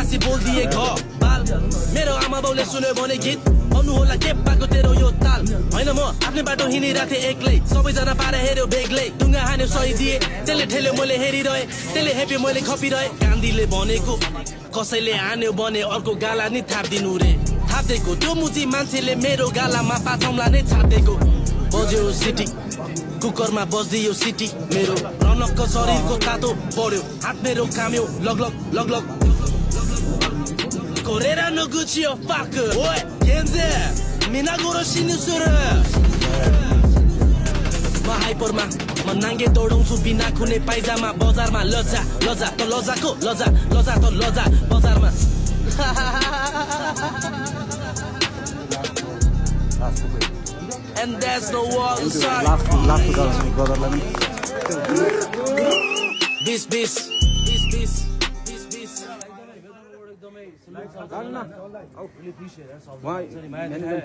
हाँसी बोल्दिए घ बाल मेरो आमा बाउले सुन्यो भने गीत भन्नु होला के पाएको तेरो यो ताल हैन म आफ्नै बाटो हिँडिरहेको थिएँ एक्लै सबैजना पार हेर्यो बेग्लै ढुङ्गा हान्यो सही दिए त्यसले ठेल्यो मैले हेरिरहे त्यसले हेप्यो मैले खपिरहे गान्धीले भनेको कसैले हान्यो भने अर्को गाला नि थाप्दिनु रे थाप्देको त्यो मुची मान्छेले मेरो गालामा पाछौँला नै छाप्देको बज्यो सिटी कुकरमा बज्दियो सिटी मेरो रनकको शरीरको तातो बढ्यो हात मेरो काम्यो लगलग लगलग कोरेरा no Gucci or fucker Oi, kenze Mina goro sinusura Ma hyperma Ma nange दौडाउँछु बिना कुनै पाइजामा बजारमा लजा लजा त लजाको लजा लजा त लजा बजारमा And that's the wall inside This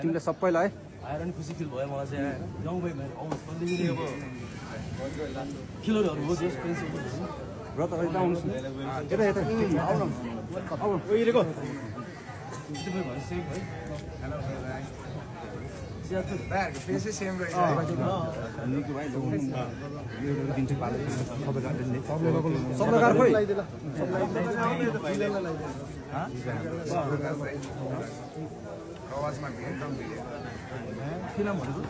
तिमीले सबैलाई आएर नि खुसी फिल भयो मलाई चाहिँ गाउँ भाइ मेरो आउनु भन्दै अब किलोहरु हो जस पेन्सिल र त अहिले आउनुस् न यता यता आउनु आउनु ओइरेको तिम्रो घर सेम है हेलो भाइ Bag, face is same right now. निको भाइ यो दिन्छु पाले सब प्रकार खोइ आवाजमा भेट कम दिए किन भनेको